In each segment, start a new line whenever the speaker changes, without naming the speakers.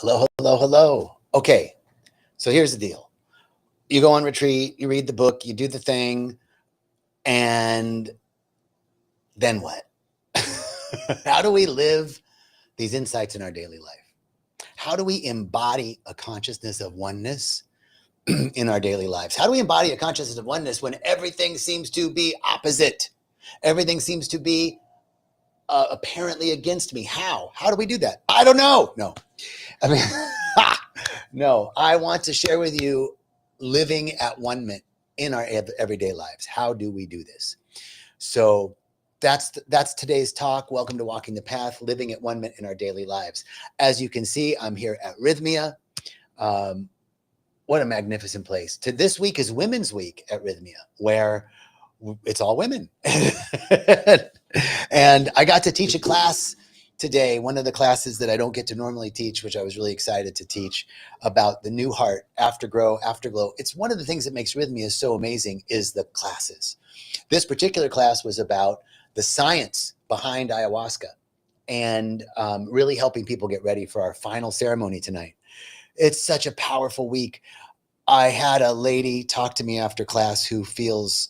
Hello, hello, hello. Okay, so here's the deal. You go on retreat, you read the book, you do the thing, and then what? How do we live these insights in our daily life? How do we embody a consciousness of oneness in our daily lives? How do we embody a consciousness of oneness when everything seems to be opposite? Everything seems to be apparently against me. How? How do we do that? I don't know. No, I mean, no, I want to share with you living at one-ment in our everyday lives. How do we do this? So that's today's talk. Welcome to Walking the Path, living at one-ment in our daily lives. As you can see, I'm here at Rythmia. What a magnificent place. This week is Women's Week at Rythmia, where it's all women. And I got to teach a class today, one of the classes that I don't get to normally teach, which I was really excited to teach, about the new heart, afterglow. It's one of the things that makes Rythmia so amazing is the classes. This particular class was about the science behind ayahuasca and really helping people get ready for our final ceremony tonight. It's such a powerful week. I had a lady talk to me after class who feels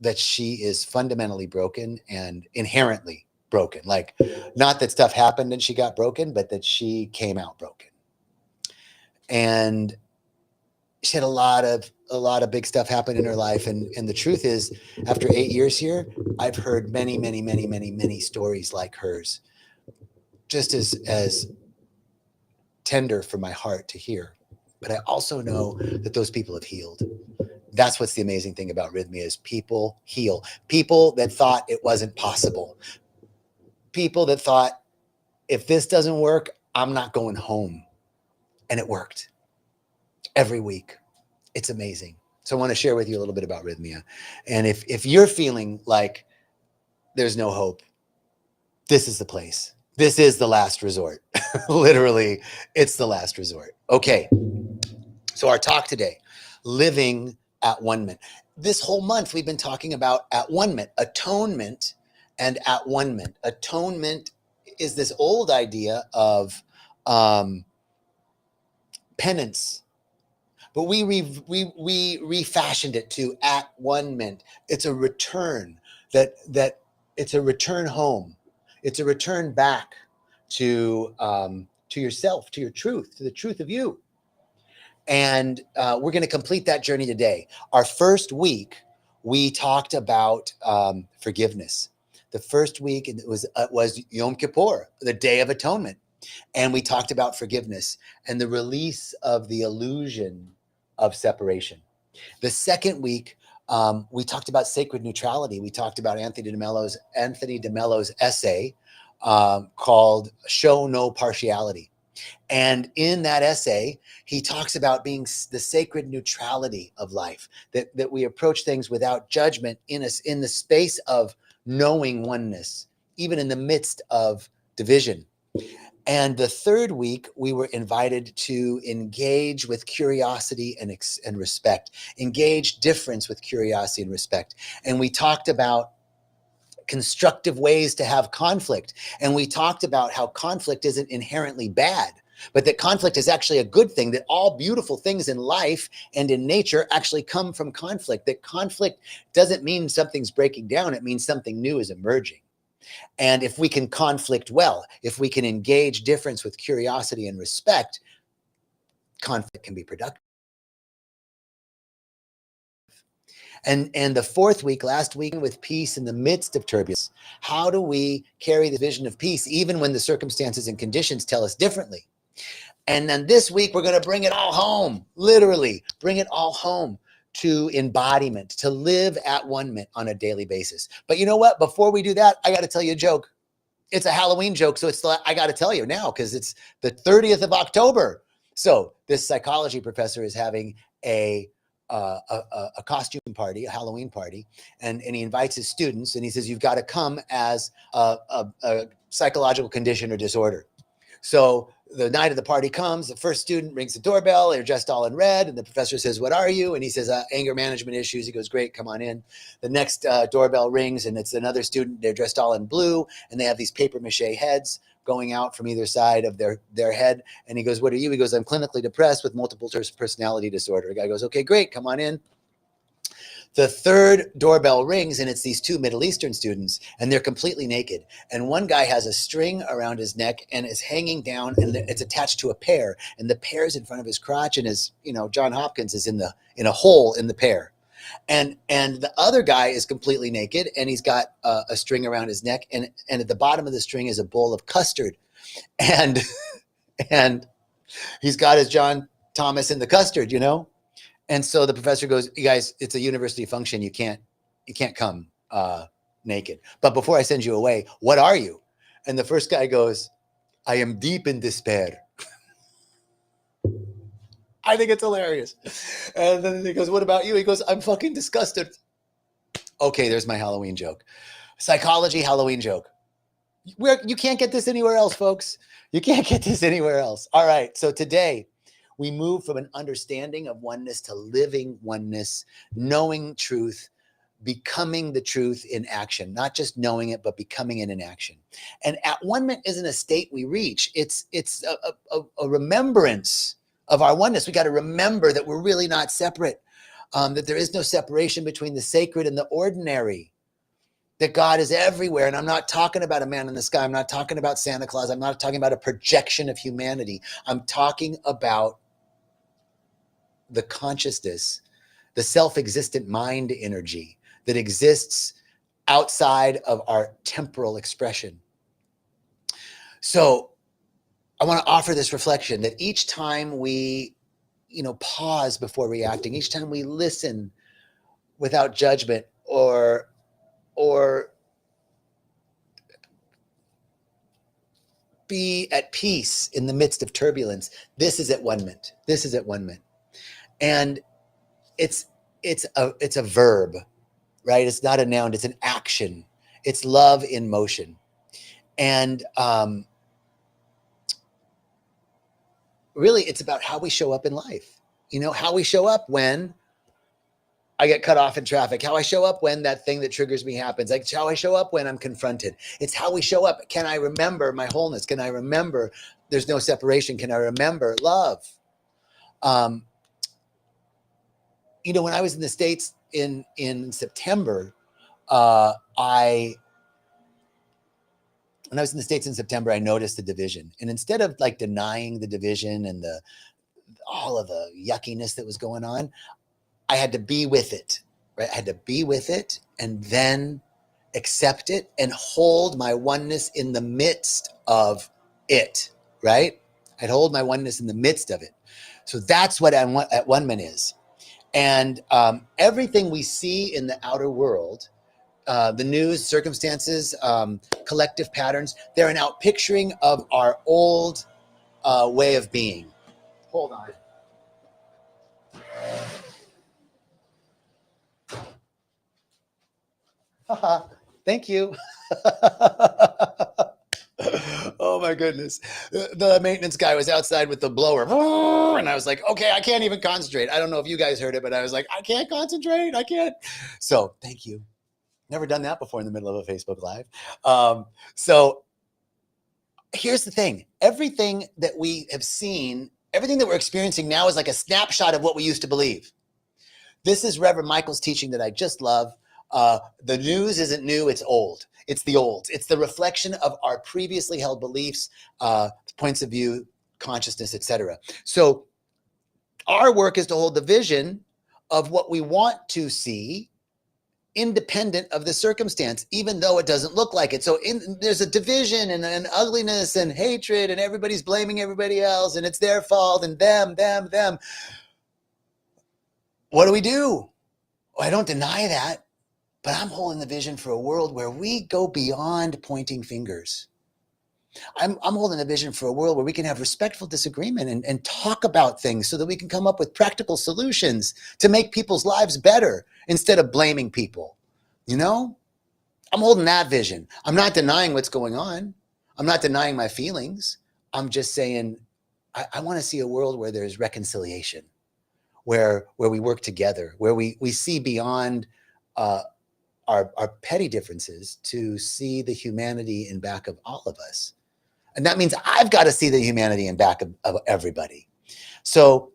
that she is fundamentally broken and inherently broken. Like, not that stuff happened and she got broken, but that she came out broken. And she had a lot of big stuff happen in her life. And the truth is, after 8 years here, I've heard many stories like hers, just as tender for my heart to hear. But I also know that those people have healed. That's what's the amazing thing about Rythmia is people heal. People that thought it wasn't possible. People that thought, if this doesn't work, I'm not going home. And it worked every week. It's amazing. So I want to share with you a little bit about Rythmia. And if you're feeling like there's no hope, this is the place. This is the last resort. Literally, it's the last resort. Okay. So our talk today, living at one-ment. This whole month, we've been talking about at-one-ment, atonement and at-one-ment. Atonement is this old idea of penance, but we refashioned it to at-one-ment. It's a return that it's a return home. It's a return back to yourself, to your truth, to the truth of you. And we're going to complete that journey today. Our first week, we talked about forgiveness. The first week it was Yom Kippur, the Day of Atonement. And we talked about forgiveness and the release of the illusion of separation. The second week, we talked about sacred neutrality. We talked about Anthony DeMello's essay called Show No Partiality. And in that essay, he talks about being the sacred neutrality of life, that we approach things without judgment in the space of knowing oneness, even in the midst of division. And the third week, we were invited to engage with curiosity and respect, engage difference with curiosity and respect. And we talked about constructive ways to have conflict. And we talked about how conflict isn't inherently bad, but that conflict is actually a good thing, that all beautiful things in life and in nature actually come from conflict, that conflict doesn't mean something's breaking down. It means something new is emerging. And if we can conflict well, if we can engage difference with curiosity and respect, conflict can be productive. And the fourth week, last week, with peace in the midst of turbulence. How do we carry the vision of peace even when the circumstances and conditions tell us differently? And then this week, we're going to bring it all home, literally bring it all home to embodiment, to live at one-ment on a daily basis. But you know what? Before we do that, I got to tell you a joke. It's a Halloween joke, so I got to tell you now because it's the 30th of October. So this psychology professor is having a costume party, a Halloween party, and he invites his students, and he says, you've got to come as a psychological condition or disorder. So the night of the party comes, the first student rings the doorbell, they're dressed all in red, and the professor says, what are you? And he says, anger management issues. He goes, great, come on in. The next doorbell rings, and it's another student, they're dressed all in blue, and they have these paper mache heads going out from either side of their head. And he goes, what are you? He goes, I'm clinically depressed with multiple personality disorder. The guy goes, okay, great, come on in. The third doorbell rings, and it's these two Middle Eastern students, and they're completely naked. And one guy has a string around his neck and is hanging down, and it's attached to a pear. And the pear's in front of his crotch, and his, John Hopkins is in a hole in the pear. And the other guy is completely naked, and he's got a string around his neck, and at the bottom of the string is a bowl of custard, and and he's got his John Thomas in the custard, And so the professor goes, you guys, it's a university function. You can't come naked. But before I send you away, what are you? And the first guy goes, I am deep in despair. I think it's hilarious. And then he goes, what about you? He goes, I'm fucking disgusted. Okay, there's my Halloween joke. Psychology Halloween joke. You can't get this anywhere else, folks. You can't get this anywhere else. All right, so today, we move from an understanding of oneness to living oneness, knowing truth, becoming the truth in action, not just knowing it, but becoming it in action. And At-One-Ment isn't a state we reach. It's a remembrance of our oneness. We got to remember that we're really not separate, that there is no separation between the sacred and the ordinary, that God is everywhere. And I'm not talking about a man in the sky. I'm not talking about Santa Claus. I'm not talking about a projection of humanity. I'm talking about the consciousness, the self-existent mind energy that exists outside of our temporal expression. So I want to offer this reflection that each time we, pause before reacting, each time we listen without judgment or be at peace in the midst of turbulence, this is At-One-Ment. This is At-One-Ment. And it's a verb, right? It's not a noun, it's an action. It's love in motion. And really, it's about how we show up in life. How we show up when I get cut off in traffic, how I show up when that thing that triggers me happens, like how I show up when I'm confronted. It's how we show up. Can I remember my wholeness? Can I remember there's no separation? Can I remember love? When I was in the States in September, I noticed the division. And instead of like denying the division and all of the yuckiness that was going on, I had to be with it, right? I had to be with it and then accept it and hold my oneness in the midst of it, right? I'd hold my oneness in the midst of it. So that's what At-One-Ment is. And everything we see in the outer world, the news, circumstances, collective patterns, they're an outpicturing of our old way of being. Hold on. Thank you. Oh my goodness. The maintenance guy was outside with the blower and I was like, okay, I can't even concentrate. I don't know if you guys heard it, but I was like, I can't concentrate. I can't. So thank you. Never done that before in the middle of a Facebook Live. So here's the thing. Everything that we have seen, everything that we're experiencing now is like a snapshot of what we used to believe. This is Reverend Michael's teaching that I just love. The news isn't new, it's old. It's the old. It's the reflection of our previously held beliefs, points of view, consciousness, etc. So our work is to hold the vision of what we want to see independent of the circumstance, even though it doesn't look like it. So there's a division and ugliness and hatred and everybody's blaming everybody else and it's their fault and them. What do? I don't deny that. But I'm holding the vision for a world where we go beyond pointing fingers. I'm holding a vision for a world where we can have respectful disagreement and talk about things so that we can come up with practical solutions to make people's lives better instead of blaming people. I'm holding that vision. I'm not denying what's going on. I'm not denying my feelings. I'm just saying I want to see a world where there's reconciliation, where we work together, where we see beyond our petty differences to see the humanity in back of all of us. And that means I've got to see the humanity in back of everybody. So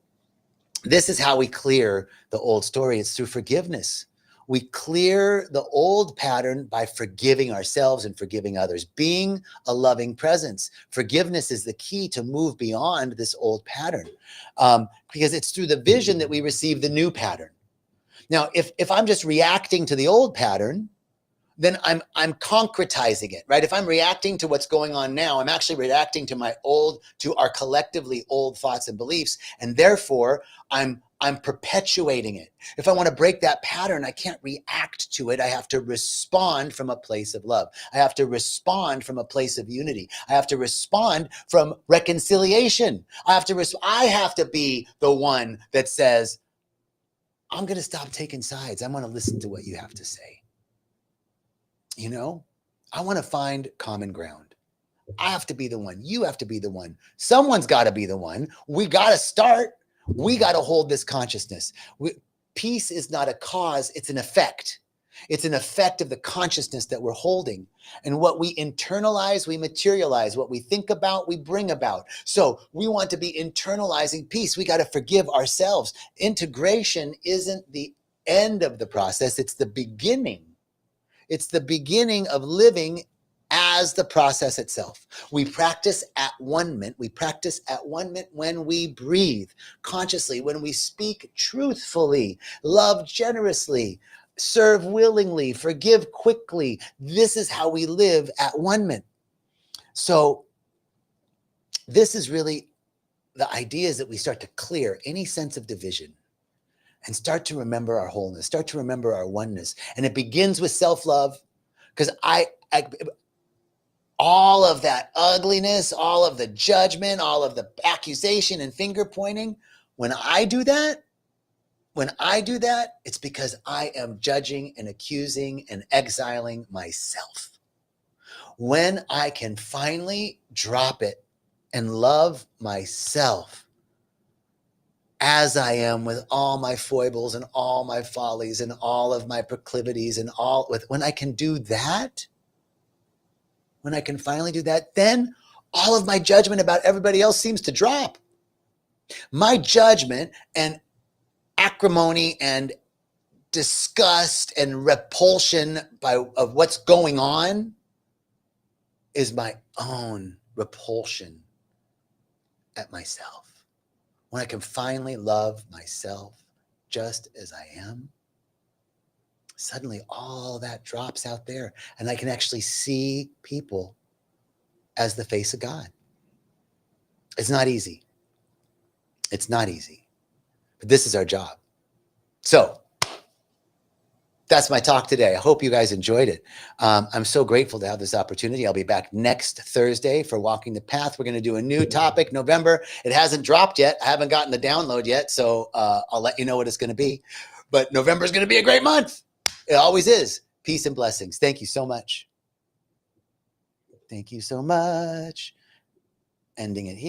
this is how we clear the old story. It's through forgiveness. We clear the old pattern by forgiving ourselves and forgiving others, being a loving presence. Forgiveness is the key to move beyond this old pattern, because it's through the vision that we receive the new pattern. Now, if I'm just reacting to the old pattern, then I'm concretizing it, right? If I'm reacting to what's going on now, I'm actually reacting to our collectively old thoughts and beliefs, and therefore I'm perpetuating it. If I want to break that pattern, I can't react to it. I have to respond from a place of love. I have to respond from a place of unity. I have to respond from reconciliation. I have to be the one that says, I'm going to stop taking sides. I want to listen to what you have to say. You know, I want to find common ground. I have to be the one. You have to be the one. Someone's got to be the one. We got to start. We got to hold this consciousness. Peace is not a cause. It's an effect. It's an effect of the consciousness that we're holding. And what we internalize, we materialize. What we think about, we bring about. So we want to be internalizing peace. We got to forgive ourselves. Integration isn't the end of the process. It's the beginning. It's the beginning of living as the process itself. We practice at-one-ment. We practice at-one-ment when we breathe consciously, when we speak truthfully, love generously, serve willingly, forgive quickly. This is how we live at-one-ment. So this is really the idea, is that we start to clear any sense of division and start to remember our wholeness, start to remember our oneness. And it begins with self-love, because all of that ugliness, all of the judgment, all of the accusation and finger pointing, when I do that, it's because I am judging and accusing and exiling myself. When I can finally drop it and love myself as I am, with all my foibles and all my follies and all of my proclivities and when I can do that, when I can finally do that, then all of my judgment about everybody else seems to drop. My judgment and acrimony and disgust and repulsion of what's going on is my own repulsion at myself. When I can finally love myself just as I am, suddenly all that drops out there, and I can actually see people as the face of God. It's not easy. It's not easy, but this is our job. So that's my talk today. I hope you guys enjoyed it. I'm so grateful to have this opportunity. I'll be back next Thursday for Walking the Path. We're going to do a new topic, November. It hasn't dropped yet. I haven't gotten the download yet, so I'll let you know what it's going to be. But November is going to be a great month. It always is. Peace and blessings. Thank you so much. Thank you so much. Ending it here.